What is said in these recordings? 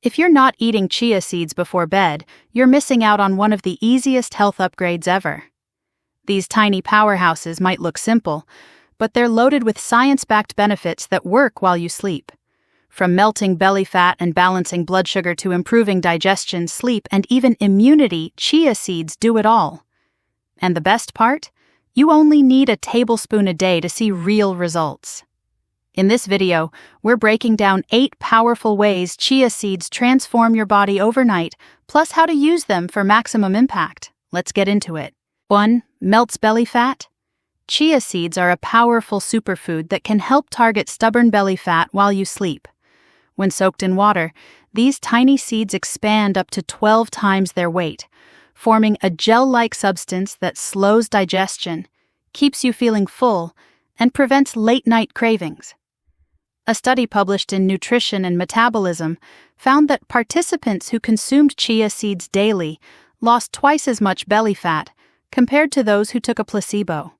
If you're not eating chia seeds before bed, you're missing out on one of the easiest health upgrades ever. These tiny powerhouses might look simple, but they're loaded with science-backed benefits that work while you sleep. From melting belly fat and balancing blood sugar to improving digestion, sleep, and even immunity, chia seeds do it all. And the best part? You only need a tablespoon a day to see real results. In this video, we're breaking down 8 powerful ways chia seeds transform your body overnight, plus how to use them for maximum impact. Let's get into it. 1. Melts belly fat. Chia seeds are a powerful superfood that can help target stubborn belly fat while you sleep. When soaked in water, these tiny seeds expand up to 12 times their weight, forming a gel-like substance that slows digestion, keeps you feeling full, and prevents late-night cravings. A study published in Nutrition and Metabolism found that participants who consumed chia seeds daily lost twice as much belly fat compared to those who took a placebo.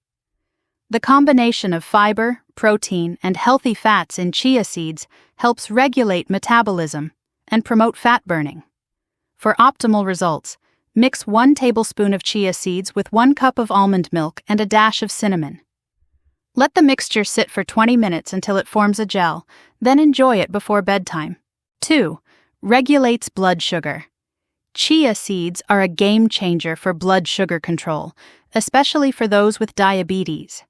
The combination of fiber, protein, and healthy fats in chia seeds helps regulate metabolism and promote fat burning. For optimal results, mix 1 tablespoon of chia seeds with 1 cup of almond milk and a dash of cinnamon. Let the mixture sit for 20 minutes until it forms a gel, then enjoy it before bedtime. 2. Regulates blood sugar. Chia seeds are a game changer for blood sugar control, especially for those with diabetes.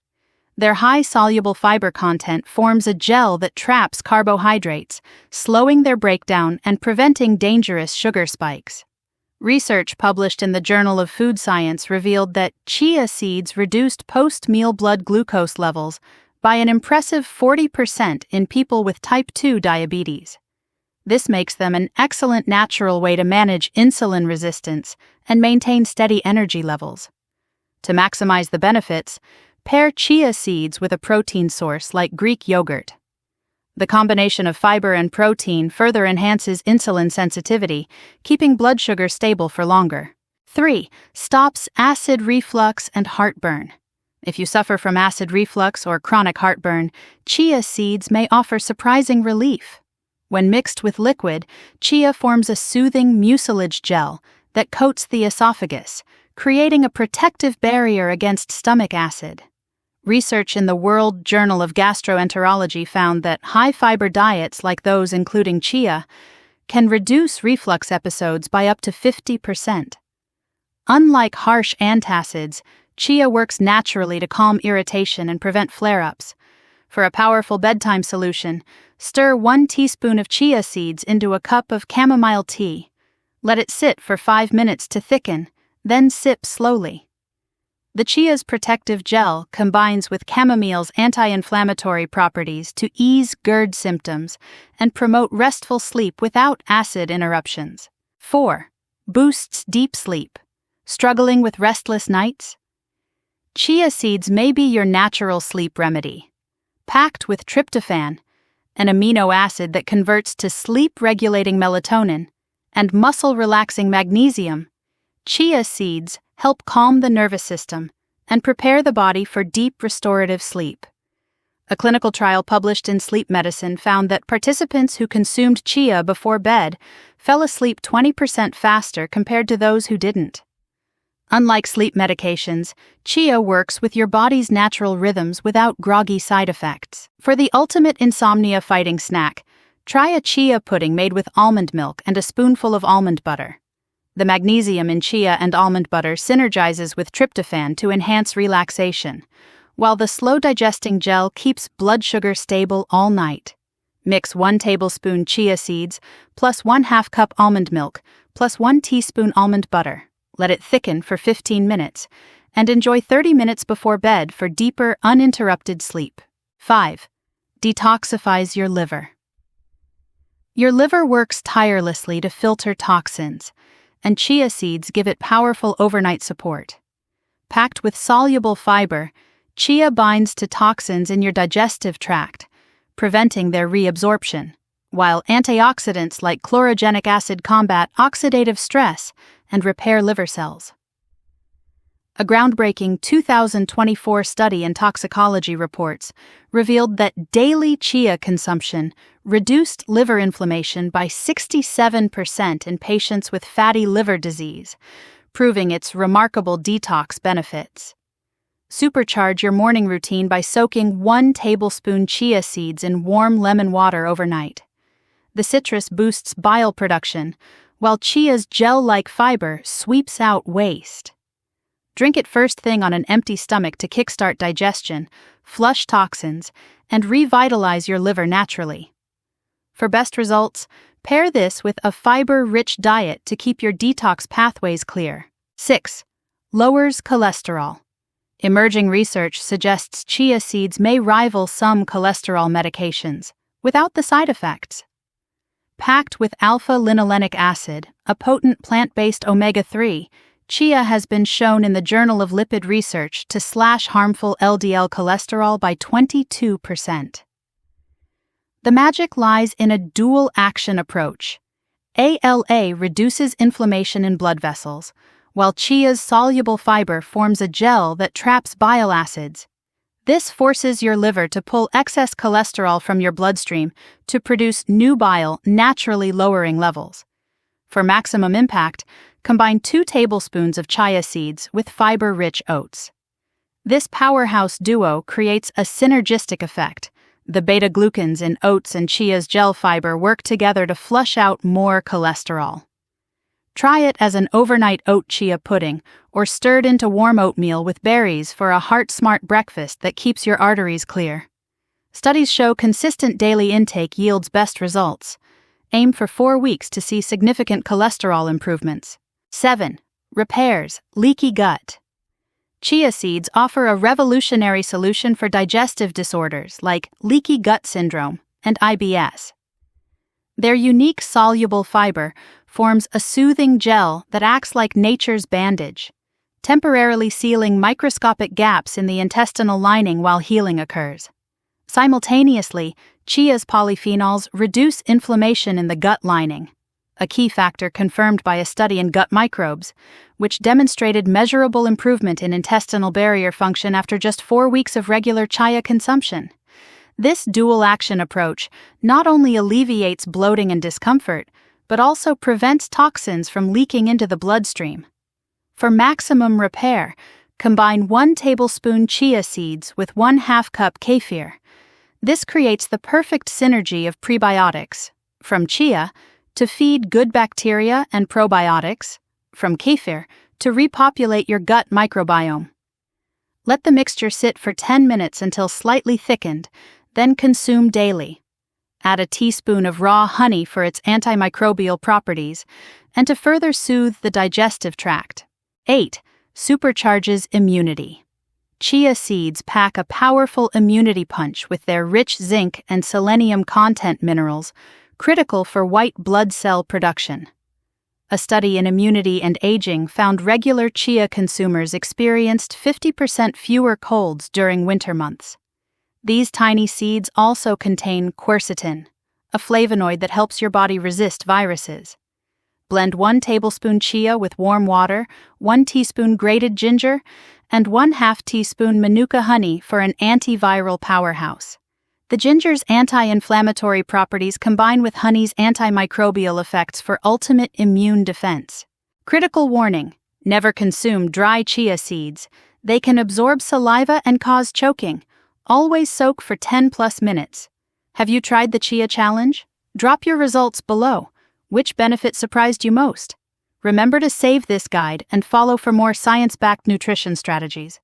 Their high soluble fiber content forms a gel that traps carbohydrates, slowing their breakdown and preventing dangerous sugar spikes. Research published in the Journal of Food Science revealed that chia seeds reduced post-meal blood glucose levels by an impressive 40% in people with type 2 diabetes. This makes them an excellent natural way to manage insulin resistance and maintain steady energy levels. To maximize the benefits, pair chia seeds with a protein source like Greek yogurt. The combination of fiber and protein further enhances insulin sensitivity, keeping blood sugar stable for longer. 3. Stops acid reflux and heartburn. If you suffer from acid reflux or chronic heartburn, chia seeds may offer surprising relief. When mixed with liquid, chia forms a soothing mucilage gel that coats the esophagus, creating a protective barrier against stomach acid. Research in the World Journal of Gastroenterology found that high-fiber diets like those including chia can reduce reflux episodes by up to 50%. Unlike harsh antacids, chia works naturally to calm irritation and prevent flare-ups. For a powerful bedtime solution, stir 1 teaspoon of chia seeds into a cup of chamomile tea. Let it sit for 5 minutes to thicken, then sip slowly. The chia's protective gel combines with chamomile's anti-inflammatory properties to ease GERD symptoms and promote restful sleep without acid interruptions. 4. Boosts deep sleep. Struggling with restless nights? Chia seeds may be your natural sleep remedy. Packed with tryptophan, an amino acid that converts to sleep-regulating melatonin, and muscle-relaxing magnesium, chia seeds help calm the nervous system and prepare the body for deep restorative sleep. A clinical trial published in Sleep Medicine found that participants who consumed chia before bed fell asleep 20% faster compared to those who didn't. Unlike sleep medications, chia works with your body's natural rhythms without groggy side effects. For the ultimate insomnia-fighting snack, try a chia pudding made with almond milk and a spoonful of almond butter. The magnesium in chia and almond butter synergizes with tryptophan to enhance relaxation, while the slow-digesting gel keeps blood sugar stable all night. Mix 1 tablespoon chia seeds plus 1/2 cup almond milk plus 1 teaspoon almond butter. Let it thicken for 15 minutes, and enjoy 30 minutes before bed for deeper, uninterrupted sleep. 5. Detoxifies your liver. Your liver works tirelessly to filter toxins, and chia seeds give it powerful overnight support. Packed with soluble fiber, chia binds to toxins in your digestive tract, preventing their reabsorption, while antioxidants like chlorogenic acid combat oxidative stress and repair liver cells. A groundbreaking 2024 study in toxicology reports revealed that daily chia consumption reduced liver inflammation by 67% in patients with fatty liver disease, proving its remarkable detox benefits. Supercharge your morning routine by soaking 1 tablespoon chia seeds in warm lemon water overnight. The citrus boosts bile production, while chia's gel-like fiber sweeps out waste. Drink it first thing on an empty stomach to kickstart digestion, flush toxins, and revitalize your liver naturally. For best results, pair this with a fiber-rich diet to keep your detox pathways clear. 6. Lowers cholesterol. Emerging research suggests chia seeds may rival some cholesterol medications, without the side effects. Packed with alpha-linolenic acid, a potent plant-based omega-3, chia has been shown in the Journal of Lipid Research to slash harmful LDL cholesterol by 22%. The magic lies in a dual-action approach. ALA reduces inflammation in blood vessels, while chia's soluble fiber forms a gel that traps bile acids. This forces your liver to pull excess cholesterol from your bloodstream to produce new bile, naturally lowering levels. For maximum impact, combine 2 tablespoons of chia seeds with fiber-rich oats. This powerhouse duo creates a synergistic effect. The beta-glucans in oats and chia's gel fiber work together to flush out more cholesterol. Try it as an overnight oat chia pudding or stirred into warm oatmeal with berries for a heart-smart breakfast that keeps your arteries clear. Studies show consistent daily intake yields best results. Aim for 4 weeks to see significant cholesterol improvements. 7. Repairs leaky gut. Chia seeds offer a revolutionary solution for digestive disorders like leaky gut syndrome and IBS. Their unique soluble fiber forms a soothing gel that acts like nature's bandage, temporarily sealing microscopic gaps in the intestinal lining while healing occurs. Simultaneously, chia's polyphenols reduce inflammation in the gut lining, a key factor confirmed by a study in gut microbes, which demonstrated measurable improvement in intestinal barrier function after just 4 weeks of regular chia consumption. This dual-action approach not only alleviates bloating and discomfort, but also prevents toxins from leaking into the bloodstream. For maximum repair, combine 1 tablespoon chia seeds with 1/2 cup kefir. This creates the perfect synergy of prebiotics, from chia, to feed good bacteria and probiotics, from kefir, to repopulate your gut microbiome. Let the mixture sit for 10 minutes until slightly thickened, then consume daily. Add a teaspoon of raw honey for its antimicrobial properties, and to further soothe the digestive tract. 8. Supercharges immunity. Chia seeds pack a powerful immunity punch with their rich zinc and selenium content minerals, critical for white blood cell production. A study in immunity and aging found regular chia consumers experienced 50% fewer colds during winter months. These tiny seeds also contain quercetin, a flavonoid that helps your body resist viruses. Blend 1 tablespoon chia with warm water, 1 teaspoon grated ginger, and 1/2 teaspoon manuka honey for an antiviral powerhouse. The ginger's anti-inflammatory properties combine with honey's antimicrobial effects for ultimate immune defense. Critical warning: never consume dry chia seeds. They can absorb saliva and cause choking. Always soak for 10+ minutes. Have you tried the Chia Challenge? Drop your results below. Which benefit surprised you most? Remember to save this guide and follow for more science-backed nutrition strategies.